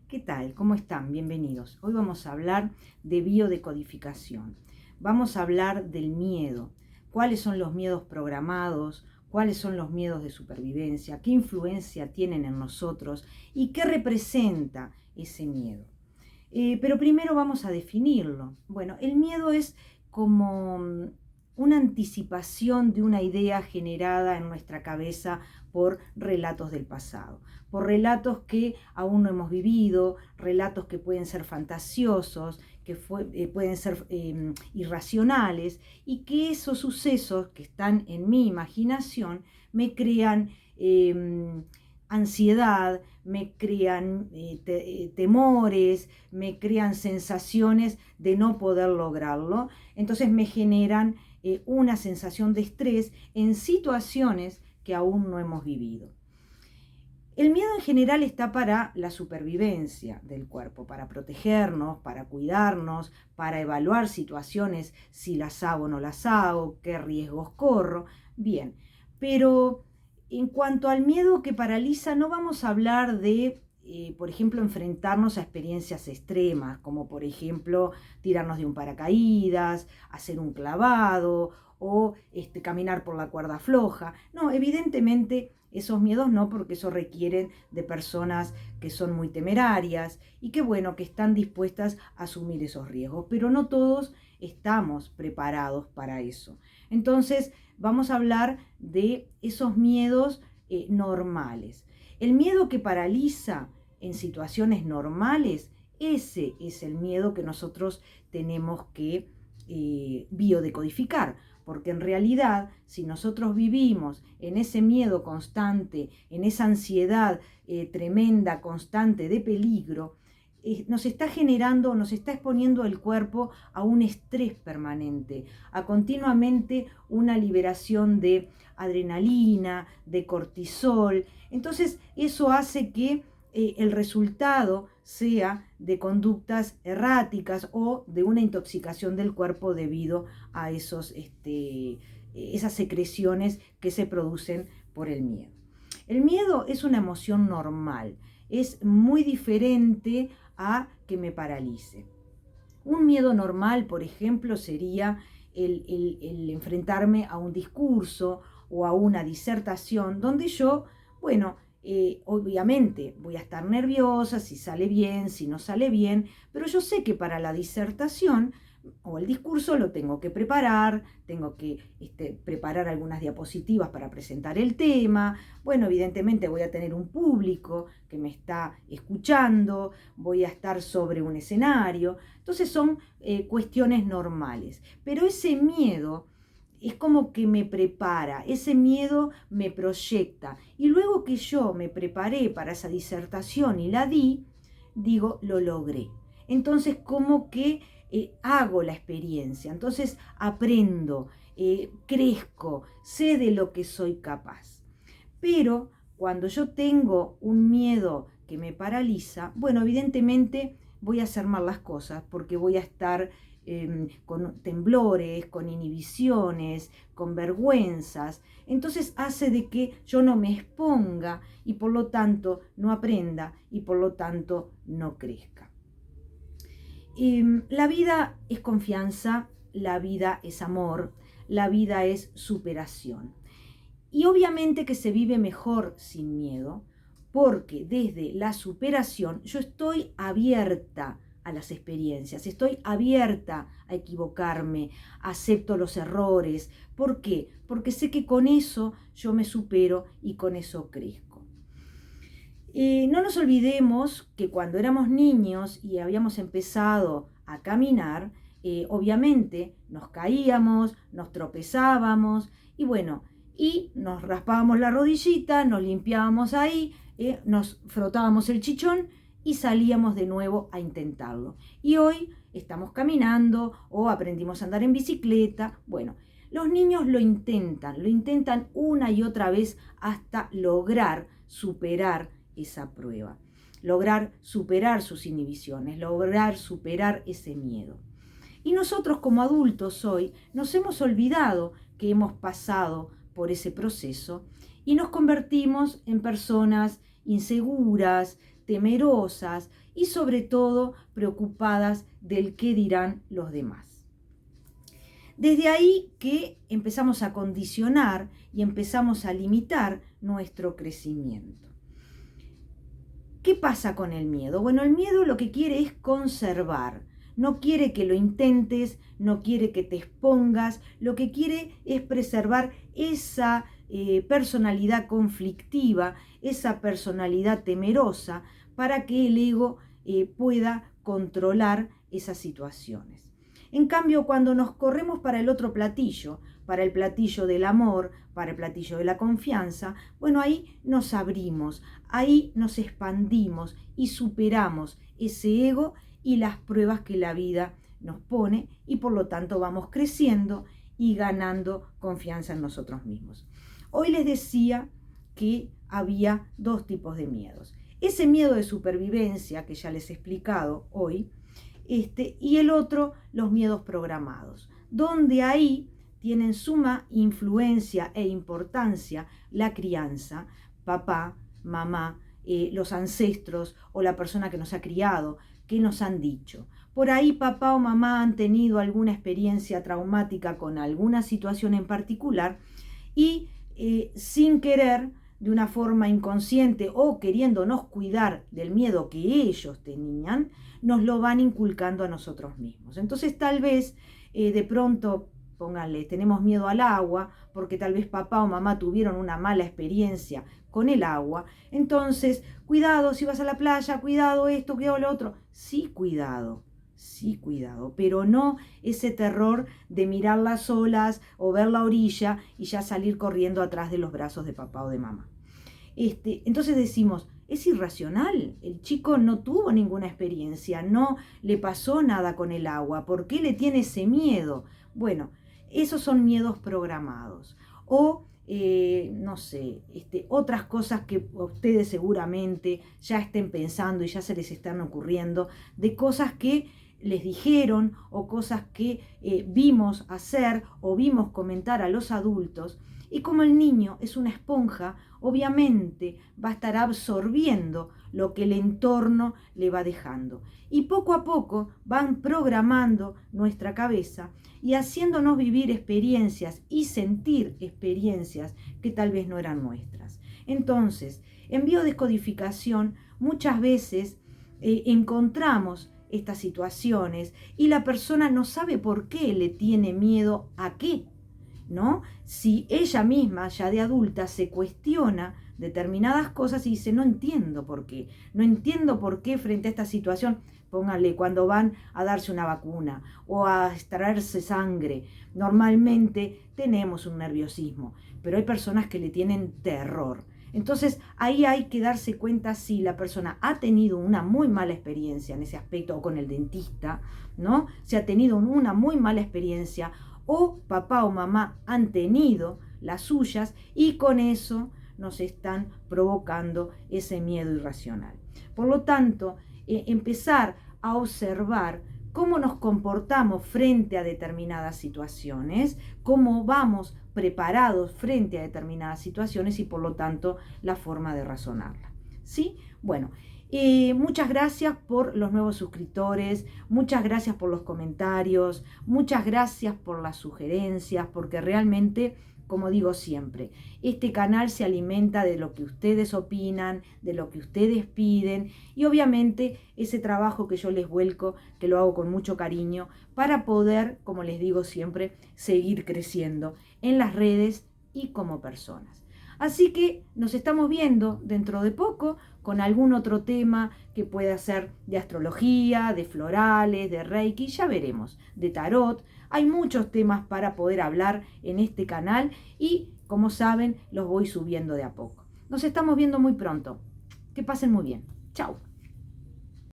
¿Qué tal? ¿Cómo están? Bienvenidos. Hoy vamos a hablar de biodecodificación. Vamos a hablar del miedo. ¿Cuáles son los miedos programados? ¿Cuáles son los miedos de supervivencia? ¿Qué influencia tienen en nosotros? ¿Y qué representa ese miedo? Pero primero vamos a definirlo. Bueno, el miedo es como una anticipación de una idea generada en nuestra cabeza por relatos del pasado, por relatos que aún no hemos vivido, relatos que pueden ser fantasiosos, que pueden ser irracionales, y que esos sucesos que están en mi imaginación me crean ansiedad, me crean temores, me crean sensaciones de no poder lograrlo. Entonces me generan una sensación de estrés en situaciones que aún no hemos vivido. El miedo en general está para la supervivencia del cuerpo, para protegernos, para cuidarnos, para evaluar situaciones, si las hago o no las hago, qué riesgos corro. Bien, pero en cuanto al miedo que paraliza, no vamos a hablar de, por ejemplo, enfrentarnos a experiencias extremas, como por ejemplo tirarnos de un paracaídas, hacer un clavado o caminar por la cuerda floja. No, evidentemente esos miedos no, porque eso requieren de personas que son muy temerarias y que bueno, que están dispuestas a asumir esos riesgos, pero no todos estamos preparados para eso. Entonces vamos a hablar de esos miedos normales. El miedo que paraliza en situaciones normales, ese es el miedo que nosotros tenemos que biodecodificar, porque en realidad si nosotros vivimos en ese miedo constante, en esa ansiedad tremenda, constante de peligro, nos está generando, nos está exponiendo el cuerpo a un estrés permanente, a continuamente una liberación de adrenalina, de cortisol. Entonces eso hace que el resultado sea de conductas erráticas o de una intoxicación del cuerpo debido a esas secreciones que se producen por el miedo. El miedo es una emoción normal, es muy diferente a que me paralice. Un miedo normal, por ejemplo, sería el enfrentarme a un discurso o a una disertación donde yo, bueno, obviamente voy a estar nerviosa, si sale bien, si no sale bien, pero yo sé que para la disertación o el discurso lo tengo que preparar, tengo que preparar algunas diapositivas para presentar el tema. Bueno, evidentemente voy a tener un público que me está escuchando, voy a estar sobre un escenario. Entonces son cuestiones normales, pero ese miedo es como que me prepara, ese miedo me proyecta. Y luego que yo me preparé para esa disertación y la di, digo, lo logré. Entonces como que hago la experiencia, entonces aprendo, crezco, sé de lo que soy capaz. Pero cuando yo tengo un miedo que me paraliza, bueno, evidentemente voy a hacer mal las cosas porque voy a estar con temblores, con inhibiciones, con vergüenzas. Entonces hace de que yo no me exponga y por lo tanto no aprenda y por lo tanto no crezca. La vida es confianza, la vida es amor, la vida es superación. Y obviamente que se vive mejor sin miedo, porque desde la superación yo estoy abierta a las experiencias, estoy abierta a equivocarme, acepto los errores. ¿Por qué? Porque sé que con eso yo me supero y con eso crezco. No nos olvidemos que cuando éramos niños y habíamos empezado a caminar, obviamente nos caíamos, nos tropezábamos y bueno, y nos raspábamos la rodillita, nos limpiábamos ahí, nos frotábamos el chichón y salíamos de nuevo a intentarlo. Y hoy estamos caminando o aprendimos a andar en bicicleta. Bueno, los niños lo intentan una y otra vez hasta lograr superar esa prueba, lograr superar sus inhibiciones, lograr superar ese miedo. Y nosotros como adultos hoy nos hemos olvidado que hemos pasado por ese proceso y nos convertimos en personas inseguras, temerosas y sobre todo preocupadas del qué dirán los demás. Desde ahí que empezamos a condicionar y empezamos a limitar nuestro crecimiento. ¿Qué pasa con el miedo? Bueno, el miedo lo que quiere es conservar. No quiere que lo intentes, no quiere que te expongas, lo que quiere es preservar esa personalidad conflictiva, esa personalidad temerosa, para que el ego pueda controlar esas situaciones. En cambio, cuando nos corremos para el otro platillo, para el platillo del amor, para el platillo de la confianza, bueno, ahí nos abrimos, ahí nos expandimos y superamos ese ego y las pruebas que la vida nos pone y por lo tanto vamos creciendo y ganando confianza en nosotros mismos. Hoy les decía que había dos tipos de miedos. Ese miedo de supervivencia que ya les he explicado hoy, y el otro, los miedos programados, donde ahí tienen suma influencia e importancia la crianza, papá, mamá, los ancestros o la persona que nos ha criado, que nos han dicho. Por ahí papá o mamá han tenido alguna experiencia traumática con alguna situación en particular y sin querer, de una forma inconsciente o queriéndonos cuidar del miedo que ellos tenían, nos lo van inculcando a nosotros mismos. Entonces tal vez de pronto, pónganle, tenemos miedo al agua porque tal vez papá o mamá tuvieron una mala experiencia con el agua. Entonces, cuidado si vas a la playa, cuidado esto, cuidado lo otro. Sí, cuidado, pero no ese terror de mirar las olas o ver la orilla y ya salir corriendo atrás de los brazos de papá o de mamá. Entonces decimos, es irracional, el chico no tuvo ninguna experiencia, no le pasó nada con el agua, ¿por qué le tiene ese miedo? Bueno, esos son miedos programados. O, no sé, otras cosas que ustedes seguramente ya estén pensando y ya se les están ocurriendo, de cosas que les dijeron o cosas que vimos hacer o vimos comentar a los adultos. Y como el niño es una esponja, obviamente va a estar absorbiendo lo que el entorno le va dejando. Y poco a poco van programando nuestra cabeza y haciéndonos vivir experiencias y sentir experiencias que tal vez no eran nuestras. Entonces, en biodescodificación muchas veces encontramos estas situaciones y la persona no sabe por qué le tiene miedo a qué, ¿no? Si ella misma ya de adulta se cuestiona determinadas cosas y dice, no entiendo por qué frente a esta situación, pónganle cuando van a darse una vacuna o a extraerse sangre, normalmente tenemos un nerviosismo, pero hay personas que le tienen terror. Entonces ahí hay que darse cuenta si la persona ha tenido una muy mala experiencia en ese aspecto o con el dentista, ¿no? Si ha tenido una muy mala experiencia o papá o mamá han tenido las suyas y con eso nos están provocando ese miedo irracional. Por lo tanto, empezar a observar cómo nos comportamos frente a determinadas situaciones, cómo vamos preparados frente a determinadas situaciones y por lo tanto la forma de razonarla. ¿Sí? Bueno, muchas gracias por los nuevos suscriptores, muchas gracias por los comentarios, muchas gracias por las sugerencias, porque realmente, como digo siempre, este canal se alimenta de lo que ustedes opinan, de lo que ustedes piden y obviamente ese trabajo que yo les vuelco, que lo hago con mucho cariño, para poder, como les digo siempre, seguir creciendo en las redes y como personas. Así que nos estamos viendo dentro de poco con algún otro tema que pueda ser de astrología, de florales, de reiki, ya veremos, de tarot. Hay muchos temas para poder hablar en este canal y, como saben, los voy subiendo de a poco. Nos estamos viendo muy pronto. Que pasen muy bien. Chao.